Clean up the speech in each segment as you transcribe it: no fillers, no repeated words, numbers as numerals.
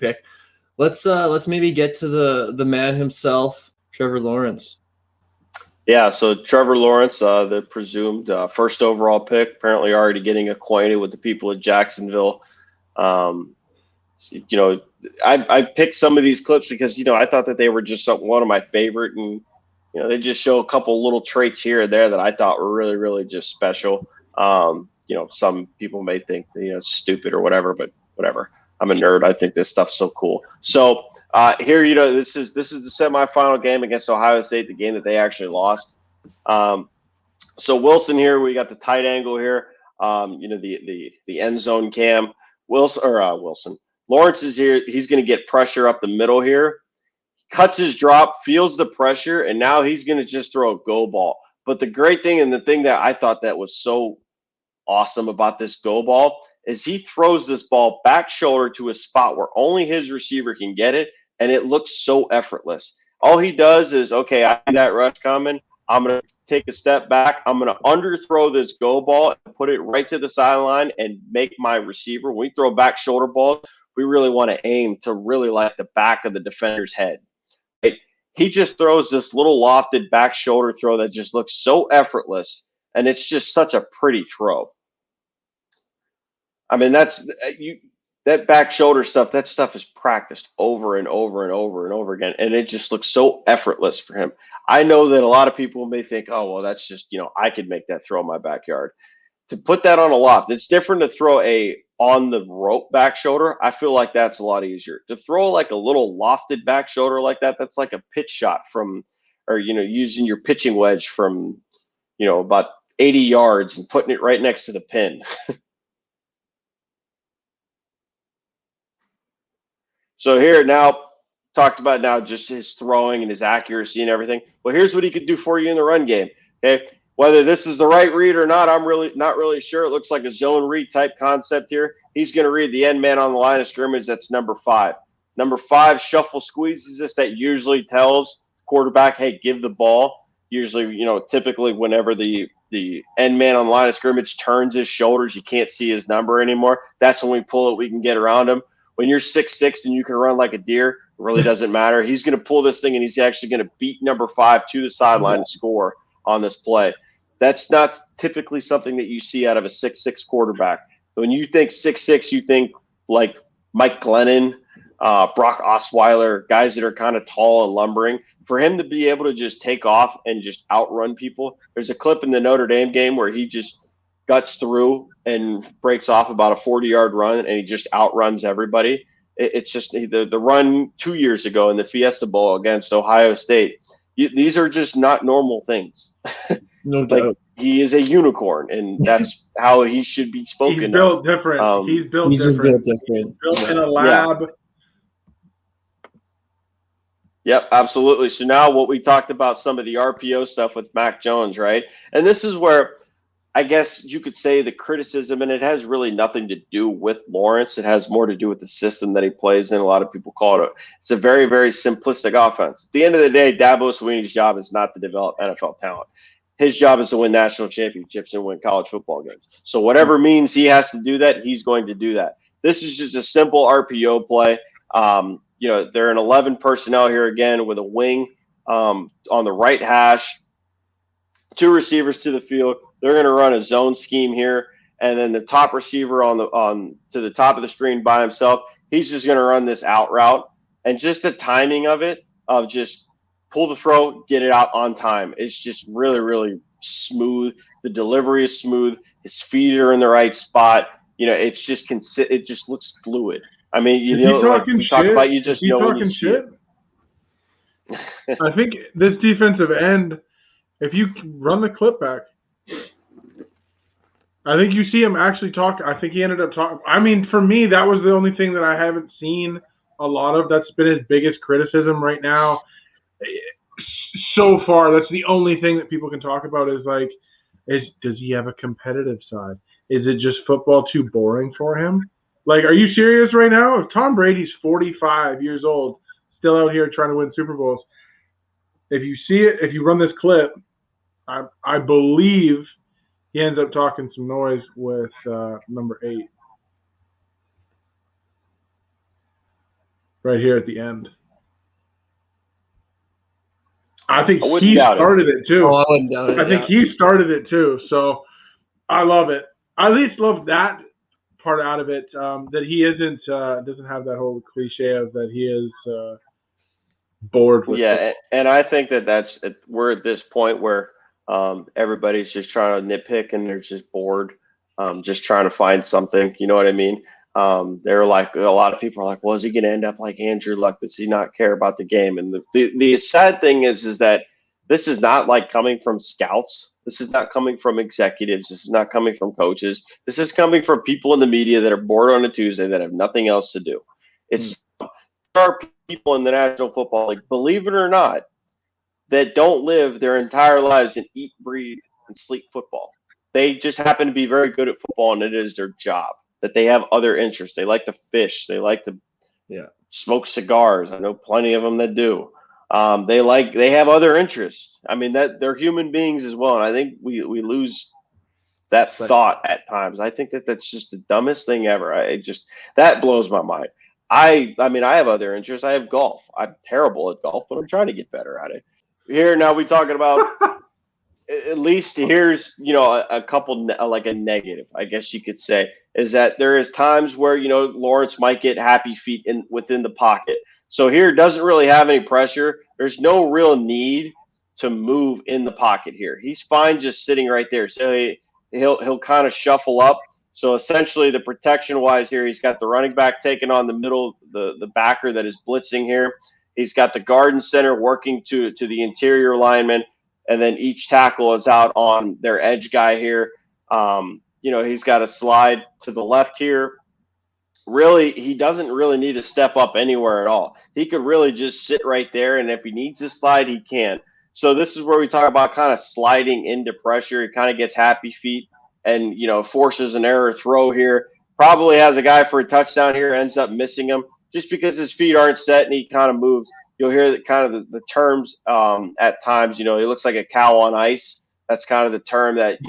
pick. Let's maybe get to the man himself, Trevor Lawrence. Yeah, so Trevor Lawrence, the presumed first overall pick, apparently already getting acquainted with the people of Jacksonville. I picked some of these clips because, I thought that they were just one of my favorite. And, they just show a couple little traits here and there that I thought were really, really just special. Some people may think, stupid or whatever, but whatever. I'm a nerd. I think this stuff's so cool. So here, this is the semifinal game against Ohio State, the game that they actually lost. So Wilson here, we got the tight angle here. The end zone cam. Wilson. Lawrence is here. He's going to get pressure up the middle here. Cuts his drop, feels the pressure, and now he's going to just throw a go ball. But the great thing, and the thing that I thought that was so awesome about this go ball, is he throws this ball back shoulder to a spot where only his receiver can get it, and it looks so effortless. All he does is, okay, I see that rush coming. I'm going to take a step back. I'm going to underthrow this go ball and put it right to the sideline and make my receiver. When we throw back shoulder balls, we really want to aim to really like the back of the defender's head. Right? He just throws this little lofted back shoulder throw that just looks so effortless, and it's just such a pretty throw. I mean, that back shoulder stuff, that stuff is practiced over and over and over and over again, and it just looks so effortless for him. I know that a lot of people may think, oh, well, that's just, I could make that throw in my backyard. To put that on a loft, it's different to throw a on the rope back shoulder. I feel like that's a lot easier. To throw like a little lofted back shoulder like that, that's like a pitch shot from, or, using your pitching wedge from, about 80 yards and putting it right next to the pin. So here now, talked about now just his throwing and his accuracy and everything. Well, here's what he could do for you in the run game. Okay, whether this is the right read or not, I'm really not really sure. It looks like a zone read type concept here. He's going to read the end man on the line of scrimmage. That's number 5. Number 5 shuffle squeezes this. That usually tells quarterback, hey, give the ball. Usually, typically whenever the end man on the line of scrimmage turns his shoulders, you can't see his number anymore. That's when we pull it. We can get around him. When you're 6'6" and you can run like a deer, it really doesn't matter. He's going to pull this thing, and he's actually going to beat number 5 to the sideline and score on this play. That's not typically something that you see out of a 6'6" quarterback. When you think 6'6", you think like Mike Glennon, Brock Osweiler, guys that are kind of tall and lumbering. For him to be able to just take off and just outrun people, there's a clip in the Notre Dame game where he just guts through and breaks off about a 40-yard run, and he just outruns everybody. It's just the run 2 years ago in the Fiesta Bowl against Ohio State. These are just not normal things. No doubt. He is a unicorn, and that's how he should be spoken. He's built different. He's built different. Built in a lab. Yeah. Yep, absolutely. So now what we talked about, some of the RPO stuff with Mac Jones, right? And this is where I guess you could say the criticism, and it has really nothing to do with Lawrence. It has more to do with the system that he plays in. A lot of people call it it's a very, very simplistic offense. At the end of the day, Dabo Swinney's job is not to develop NFL talent. His job is to win national championships and win college football games. So whatever means he has to do that, he's going to do that. This is just a simple RPO play. They're in 11 personnel here again with a wing on the right hash, 2 receivers to the field. They're going to run a zone scheme here, and then the top receiver to the top of the screen by himself, he's just going to run this out route. And just the timing of it, of just pull the throw, get it out on time, it's just really, really smooth. The delivery is smooth. His feet are in the right spot. It's just it just looks fluid. I mean, like we talk about, you just know when you see it. I think this defensive end, if you run the clip back, I think you see him actually talk. I think he ended up talking. I mean, for me, that was the only thing that I haven't seen a lot of. That's been his biggest criticism right now. So far, that's the only thing that people can talk about is does he have a competitive side? Is it just football too boring for him? Like, are you serious right now? If Tom Brady's 45 years old, still out here trying to win Super Bowls, if you see it, if you run this clip, I believe he ends up talking some noise with number 8. right here at the end. I think I wouldn't he doubt it. started it too. Oh, I wouldn't doubt it. I think he started it too. So I love it. I at least love that part out of it, that he doesn't have that whole cliche of that he is bored with Yeah, and I think that we're at this point where everybody's just trying to nitpick and they're just bored, just trying to find something. You know what I mean? They're like, a lot of people are like, well, is he going to end up like Andrew Luck? Does he not care about the game? And the sad thing is that this is not like coming from scouts. This is not coming from executives. This is not coming from coaches. This is coming from people in the media that are bored on a Tuesday that have nothing else to do. It's there are people in the National Football League, believe it or not, that don't live their entire lives and eat, breathe, and sleep football. They just happen to be very good at football, and it is their job. That they have other interests. They like to fish. They like to smoke cigars. I know plenty of them that do. They have other interests. I mean, that they're human beings as well, and I think we lose that thought at times. I think that's just the dumbest thing ever. That blows my mind. I mean, I have other interests. I have golf. I'm terrible at golf, but I'm trying to get better at it. Here now, we talking about at least here's a couple like a negative, I guess you could say, is that there is times where Lawrence might get happy feet within the pocket. So here doesn't really have any pressure. There's no real need to move in the pocket here. He's fine just sitting right there. So he'll kind of shuffle up. So essentially, the protection-wise here, he's got the running back taking on the middle, the backer that is blitzing here. He's got the guard and center working to the interior lineman, and then each tackle is out on their edge guy here. He's got a slide to the left here. Really, he doesn't really need to step up anywhere at all. He could really just sit right there, and if he needs to slide, he can. So this is where we talk about kind of sliding into pressure. He kind of gets happy feet and, forces an error throw here. Probably has a guy for a touchdown here, ends up missing him just because his feet aren't set and he kind of moves. You'll hear the terms at times. He looks like a cow on ice. That's kind of the term that,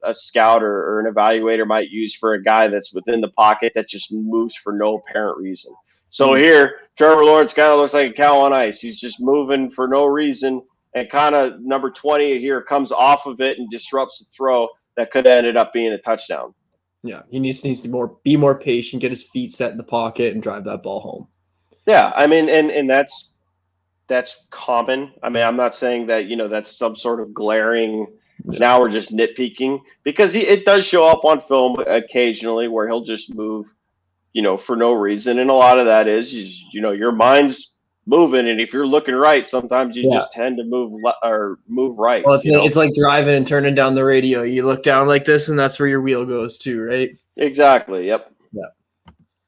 a scout or an evaluator might use for a guy that's within the pocket that just moves for no apparent reason. So here, Trevor Lawrence kind of looks like a cow on ice. He's just moving for no reason, and kind of number 20 here comes off of it and disrupts the throw that could have ended up being a touchdown. Yeah, he needs to be more patient, get his feet set in the pocket, and drive that ball home. Yeah, I mean, and that's common. I mean, I'm not saying that that's some sort of glaring. Yeah. Now we're just nitpicking, because it does show up on film occasionally where he'll just move, for no reason, and a lot of that is your mind's moving, and if you're looking right, sometimes you just tend to move right. Well, it's like driving and turning down the radio. You look down like this, and that's where your wheel goes to, right? Exactly. Yep. Yeah.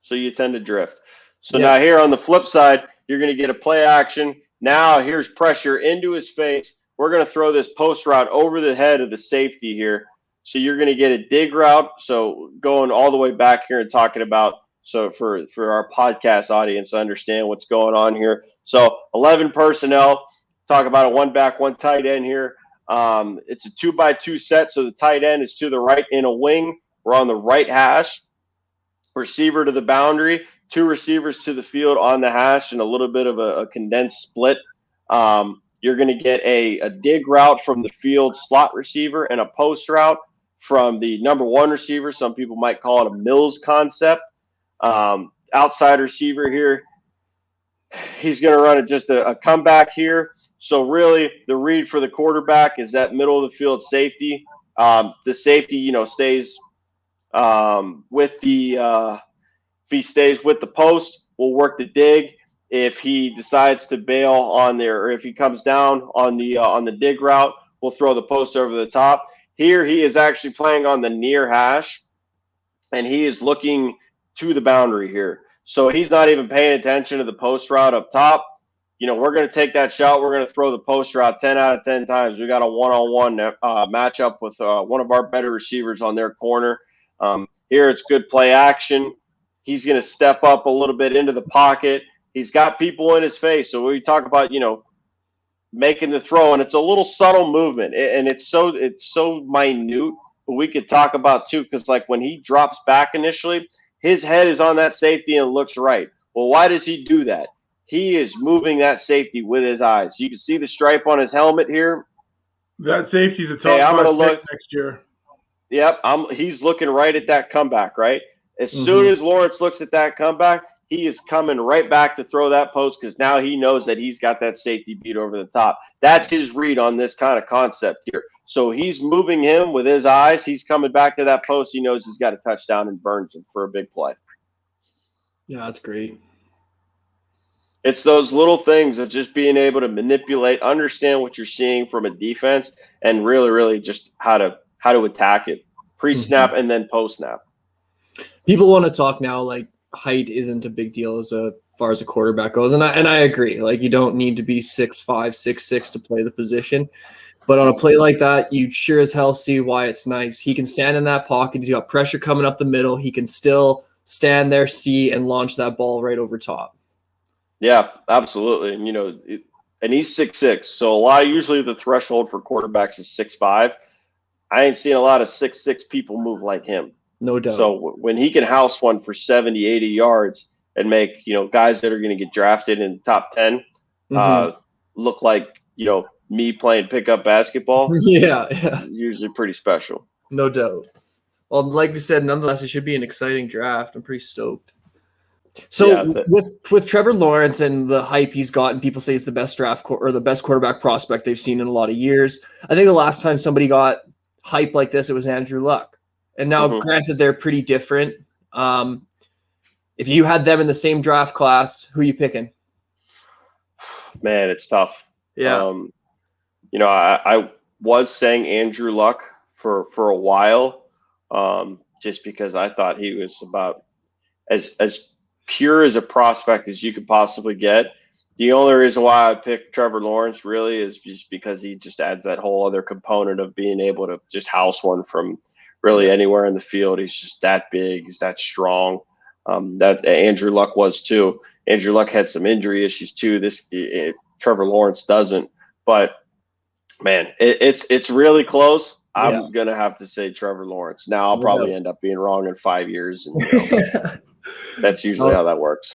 So you tend to drift. So now here on the flip side, you're going to get a play action. Now here's pressure into his face. We're going to throw this post route over the head of the safety here. So you're going to get a dig route. So going all the way back here and talking about, so for our podcast audience to understand what's going on here. So 11 personnel, talk about a one back, one tight end here. It's a 2x2 set. So the tight end is to the right in a wing. We're on the right hash. Receiver to the boundary, two receivers to the field on the hash, and a little bit of a condensed split. You're going to get a dig route from the field slot receiver and a post route from the number one receiver. Some people might call it a Mills concept. Outside receiver here, he's going to run just a comeback here. So really the read for the quarterback is that middle of the field safety. The safety, stays with the if he stays with the post, we'll work the dig. If he decides to bail on there, or if he comes down on the dig route, we'll throw the post over the top. Here he is actually playing on the near hash, and he is looking to the boundary here. So he's not even paying attention to the post route up top. We're going to take that shot. We're going to throw the post route 10 out of 10 times. We got a one-on-one matchup with one of our better receivers on their corner. Here it's good play action. He's going to step up a little bit into the pocket. He's got people in his face. So we talk about, making the throw, and it's a little subtle movement, and it's so minute, but we could talk about too, because like when he drops back initially, his head is on that safety and looks right. Well, why does he do that? He is moving that safety with his eyes. You can see the stripe on his helmet here. That safety's a top Hey, I'm five gonna look pick next year. Yep, he's looking right at that comeback, right? As Mm-hmm. soon as Lawrence looks at that comeback, he is coming right back to throw that post because now he knows that he's got that safety beat over the top. That's his read on this kind of concept here. So he's moving him with his eyes. He's coming back to that post. He knows he's got a touchdown and burns him for a big play. Yeah, that's great. It's those little things of just being able to manipulate, understand what you're seeing from a defense, and really, really just how to attack it pre-snap and then post-snap. People want to talk now like height isn't a big deal as far as a quarterback goes, and I agree. Like, you don't need to be 6'5", 6'6" to play the position. But on a play like that, you sure as hell see why it's nice. He can stand in that pocket. He's got pressure coming up the middle. He can still stand there, see, and launch that ball right over top. Yeah, absolutely. And, and he's 6'6", so usually the threshold for quarterbacks is 6'5". I ain't seen a lot of 6'6" people move like him. No doubt. So when he can house one for 70, 80 yards and make, guys that are going to get drafted in the top 10 look like, me playing pickup basketball. Yeah. Usually pretty special. No doubt. Well, like we said, nonetheless, it should be an exciting draft. I'm pretty stoked. So with Trevor Lawrence and the hype he's gotten, people say he's the best or the best quarterback prospect they've seen in a lot of years. I think the last time somebody got hype like this, it was Andrew Luck. And now, granted, they're pretty different. If you had them in the same draft class, who are you picking? Man, it's tough. Yeah. I was saying Andrew Luck for a while, just because I thought he was about as pure as a prospect as you could possibly get. The only reason why I picked Trevor Lawrence really is just because he just adds that whole other component of being able to just house one from really anywhere in the field. He's just that big. He's that strong. That Andrew Luck was too. Andrew Luck had some injury issues too. Trevor Lawrence doesn't. But man, it's really close. I'm gonna have to say Trevor Lawrence. Now I'll probably end up being wrong in 5 years, and that's usually how that works.